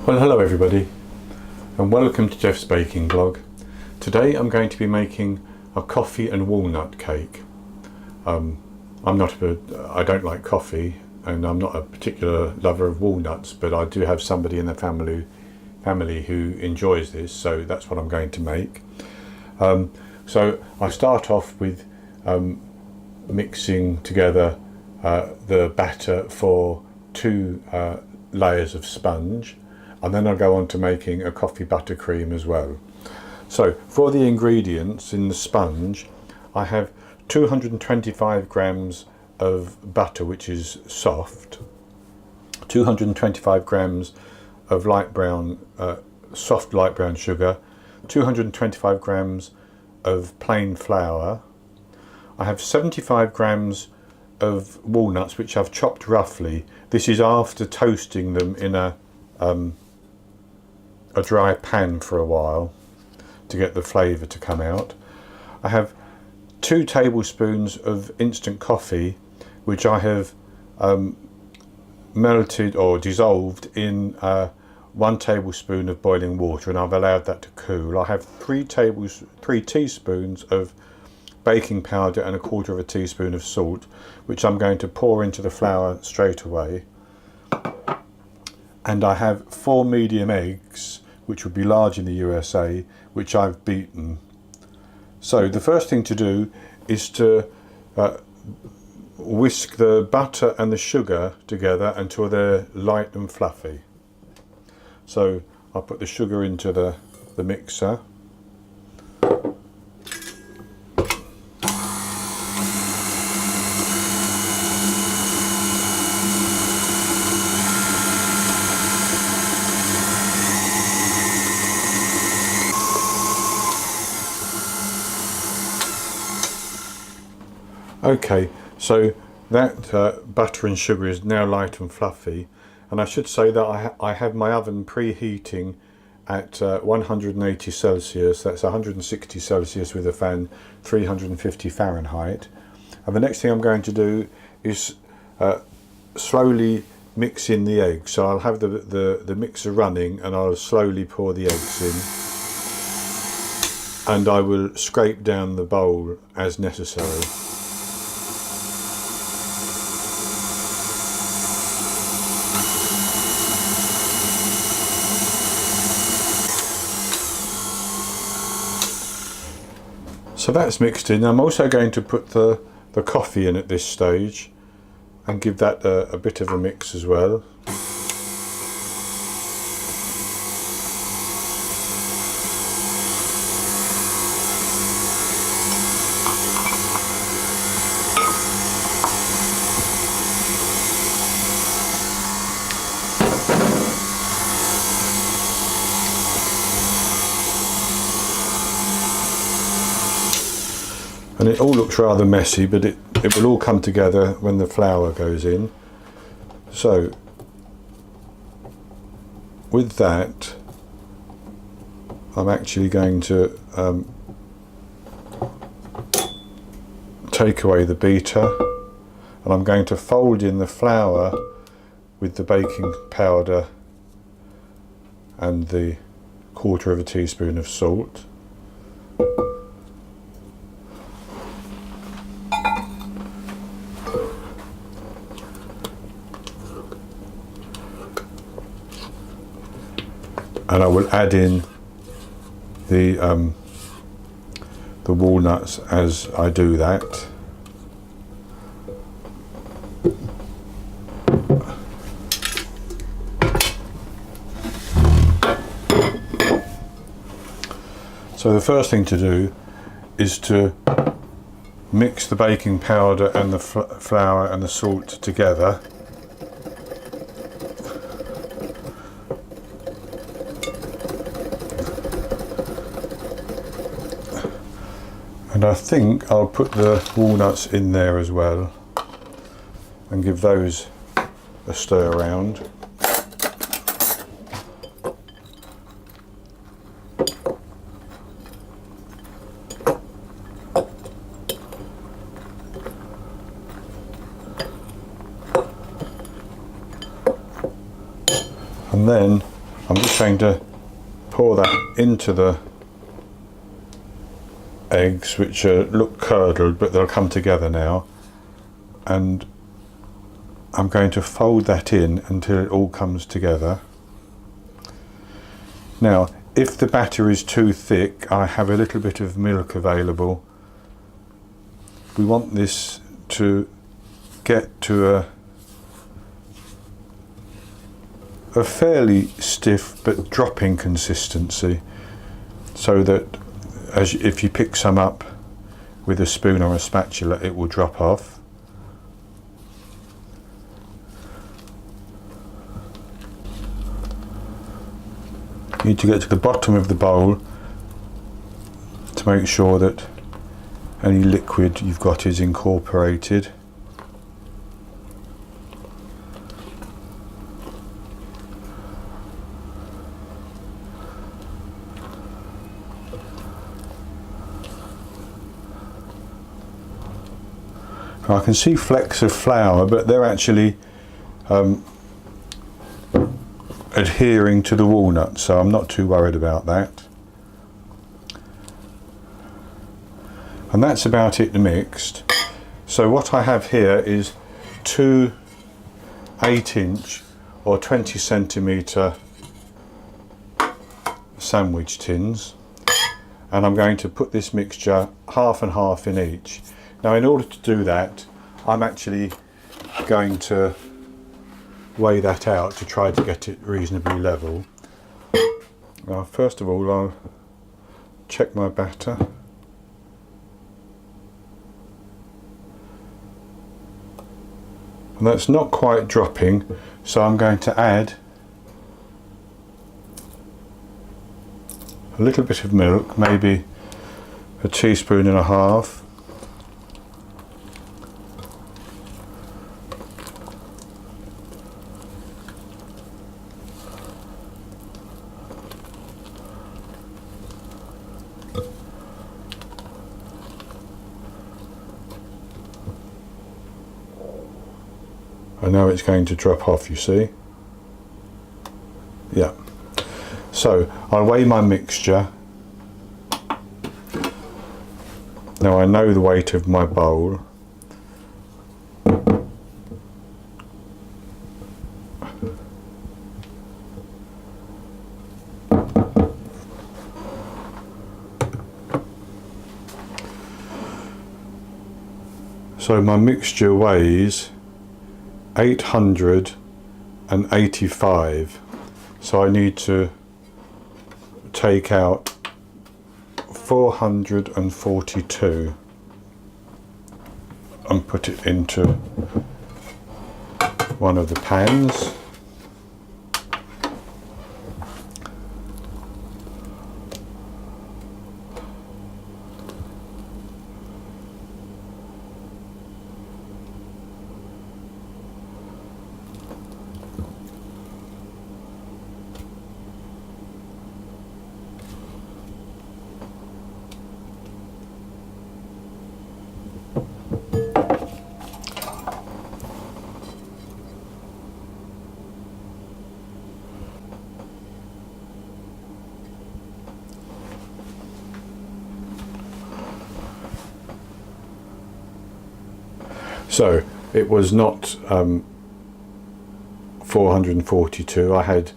Well, hello everybody and welcome to Jeff's baking blog. Today I'm going to be making a coffee and walnut cake. I don't like coffee and I'm not a particular lover of walnuts, but I do have somebody in the family who enjoys this, so that's what I'm going to make. So I start off with mixing together the batter for two layers of sponge, and then I'll go on to making a coffee buttercream as well. So for the ingredients in the sponge, I have 225 grams of butter, which is soft, 225 grams of soft light brown sugar, 225 grams of plain flour. I have 75 grams of walnuts, which I've chopped roughly. This is after toasting them in a dry pan for a while to get the flavour to come out. I have 2 tablespoons of instant coffee, which I have melted or dissolved in 1 tablespoon of boiling water, and I've allowed that to cool. I have 3 teaspoons of baking powder and 1/4 teaspoon of salt, which I'm going to pour into the flour straight away. And I have 4 medium eggs, which would be large in the USA, which I've beaten. So the first thing to do is to whisk the butter and the sugar together until they're light and fluffy. So I'll put the sugar into the mixer. Okay, so that butter and sugar is now light and fluffy, and I should say that I have my oven preheating at 180 Celsius, that's 160 Celsius with a fan, 350 Fahrenheit. And the next thing I'm going to do is slowly mix in the eggs. So I'll have the mixer running and I'll slowly pour the eggs in, and I will scrape down the bowl as necessary. So that's mixed in. I'm also going to put the coffee in at this stage and give that a bit of a mix as well. And it all looks rather messy, but it will all come together when the flour goes in. So with that, I'm actually going to take away the beater, and I'm going to fold in the flour with the baking powder and the 1/4 teaspoon of salt. And I will add in the walnuts as I do that. So the first thing to do is to mix the baking powder and the flour and the salt together. And I think I'll put the walnuts in there as well and give those a stir around. And then I'm just going to pour that into the eggs, which look curdled, but they'll come together now, and I'm going to fold that in until it all comes together. Now, if the batter is too thick, I have a little bit of milk available. We want this to get to a fairly stiff but dropping consistency, so that if you pick some up with a spoon or a spatula, it will drop off. You need to get to the bottom of the bowl to make sure that any liquid you've got is incorporated. I can see flecks of flour, but they're actually adhering to the walnut, so I'm not too worried about that. And that's about it mixed. So what I have here is two 8-inch or 20 centimetre sandwich tins, and I'm going to put this mixture half and half in each. Now, in order to do that, I'm actually going to weigh that out to try to get it reasonably level. Now, first of all, I'll check my batter. And that's not quite dropping, so I'm going to add a little bit of milk, maybe a teaspoon and a half. I know it's going to drop off, you see. Yeah. So I'll weigh my mixture. Now I know the weight of my bowl. So my mixture weighs 885, so I need to take out 442 and put it into one of the pans. So it was not 442, I had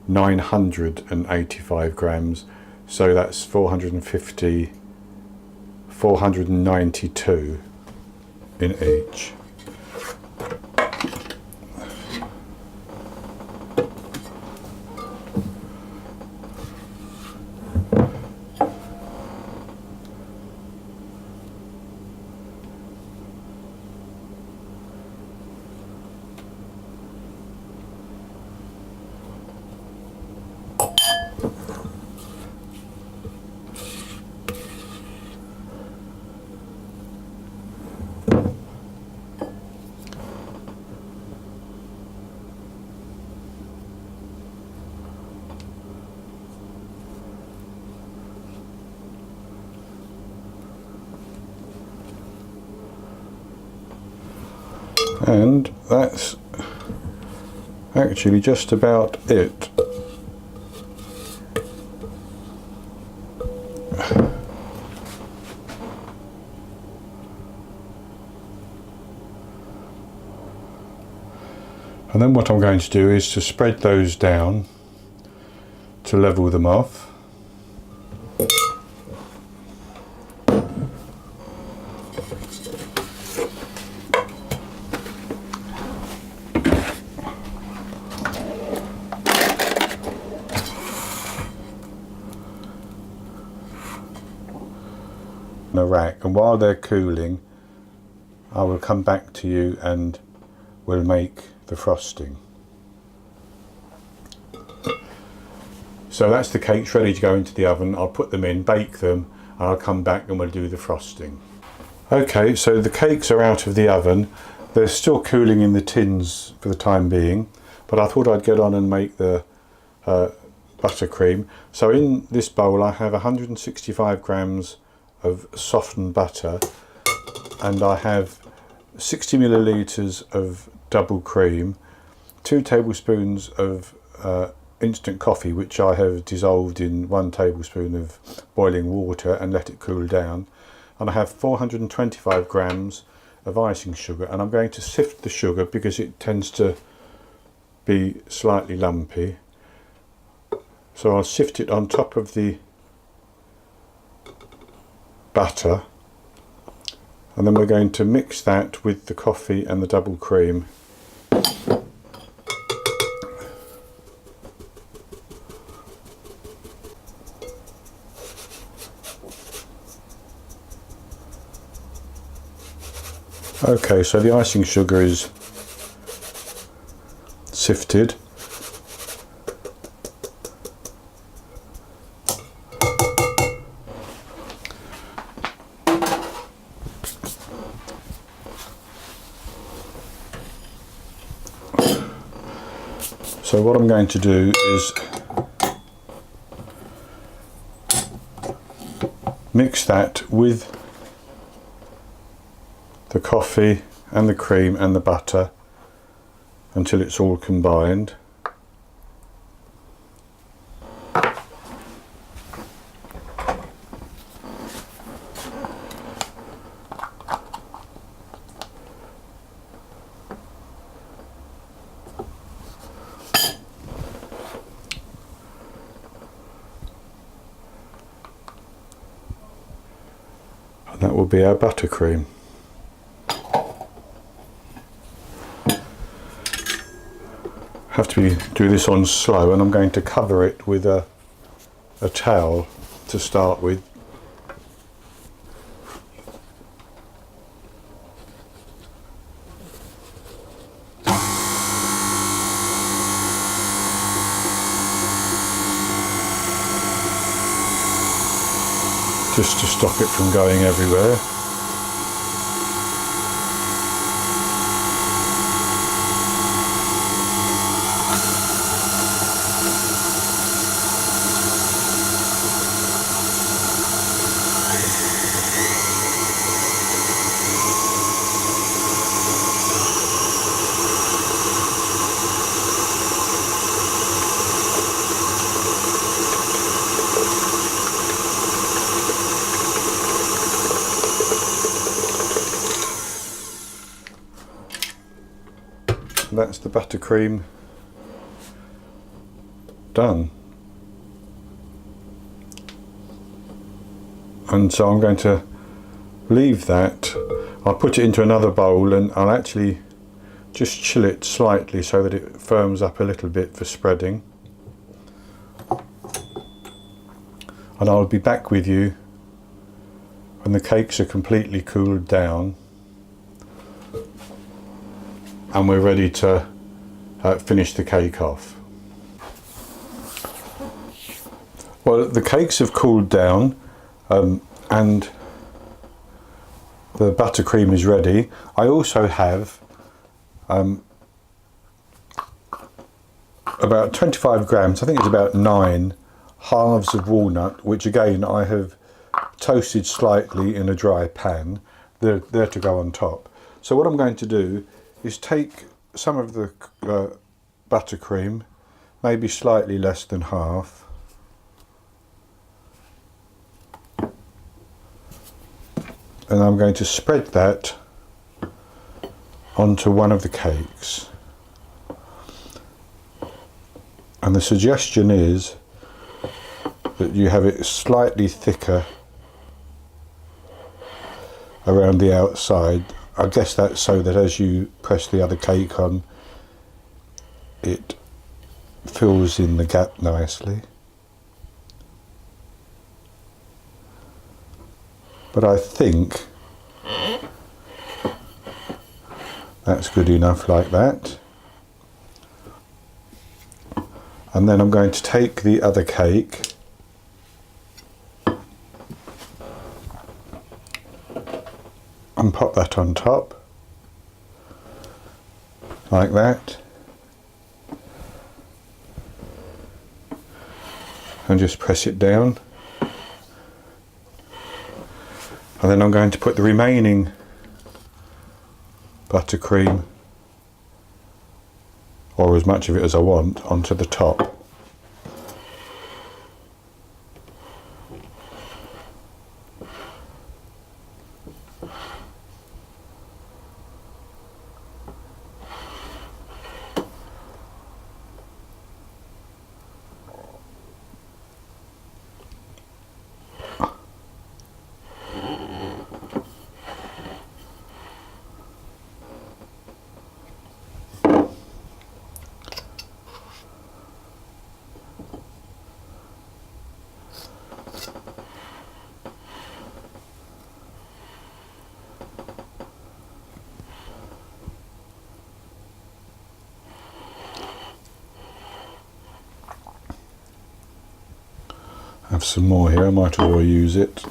985 grams, so that's 492 in each. And that's actually just about it. And then what I'm going to do is to spread those down to level them off. A rack, and while they're cooling I will come back to you and we'll make the frosting. So that's the cakes ready to go into the oven. I'll put them in, bake them, and I'll come back and we'll do the frosting. Okay, so the cakes are out of the oven. They're still cooling in the tins for the time being, but I thought I'd get on and make the buttercream. So in this bowl I have 165 grams of softened butter, and I have 60 millilitres of double cream, 2 tablespoons of instant coffee which I have dissolved in 1 tablespoon of boiling water and let it cool down, and I have 425 grams of icing sugar, and I'm going to sift the sugar because it tends to be slightly lumpy, so I'll sift it on top of the butter, and then we're going to mix that with the coffee and the double cream. Okay, so the icing sugar is sifted. So what I'm going to do is mix that with the coffee and the cream and the butter until it's all combined. And that will be our buttercream. Have to do this on slow, and I'm going to cover it with a towel to start with. Just to stop it from going everywhere. That's the buttercream done. And so I'm going to leave that. I'll put it into another bowl and I'll actually just chill it slightly so that it firms up a little bit for spreading. And I'll be back with you when the cakes are completely cooled down and we're ready to finish the cake off. Well, the cakes have cooled down and the buttercream is ready. I also have about 25 grams, I think it's about 9 halves of walnut, which again I have toasted slightly in a dry pan. They're to go on top. So what I'm going to do is take some of the buttercream, maybe slightly less than half, and I'm going to spread that onto one of the cakes. And the suggestion is that you have it slightly thicker around the outside. I guess that's so that as you press the other cake on, it fills in the gap nicely. But I think that's good enough like that. And then I'm going to take the other cake and pop that on top, like that. And just press it down. And then I'm going to put the remaining buttercream, or as much of it as I want, onto the top. Have some more here, I might as well use it.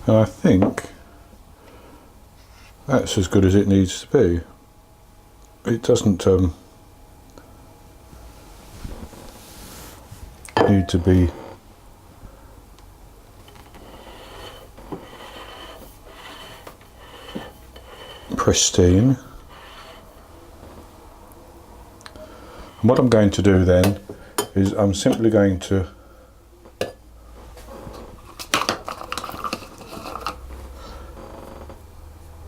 And I think that's as good as it needs to be. It doesn't need to be pristine. And what I'm going to do then is I'm simply going to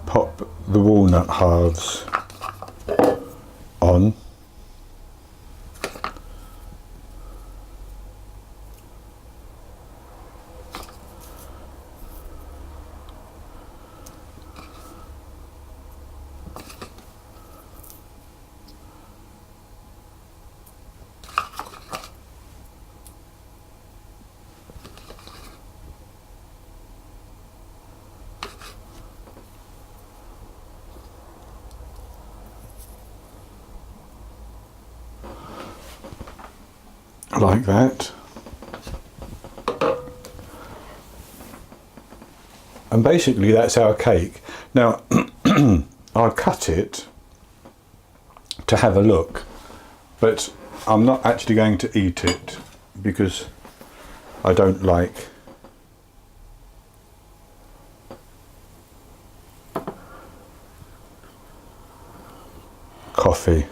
pop the walnut halves on. Like that. And basically that's our cake. Now I'll cut it to have a look, but I'm not actually going to eat it because I don't like coffee.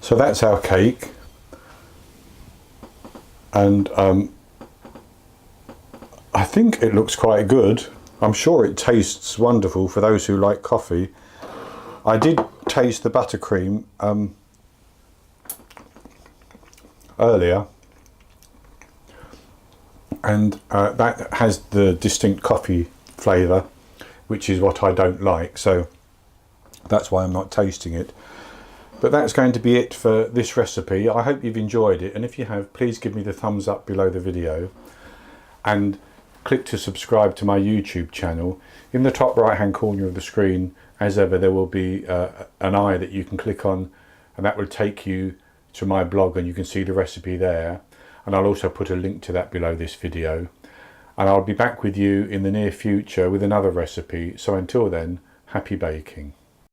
So that's our cake, and I think it looks quite good. I'm sure it tastes wonderful for those who like coffee. I did taste the buttercream. earlier, and that has the distinct coffee flavour, which is what I don't like, so that's why I'm not tasting it. But that's going to be it for this recipe. I hope you've enjoyed it, and if you have, please give me the thumbs up below the video and click to subscribe to my YouTube channel. In the top right hand corner of the screen, as ever, there will be an eye that you can click on, and that will take you to my blog and you can see the recipe there. And I'll also put a link to that below this video. And I'll be back with you in the near future with another recipe. So until then, happy baking.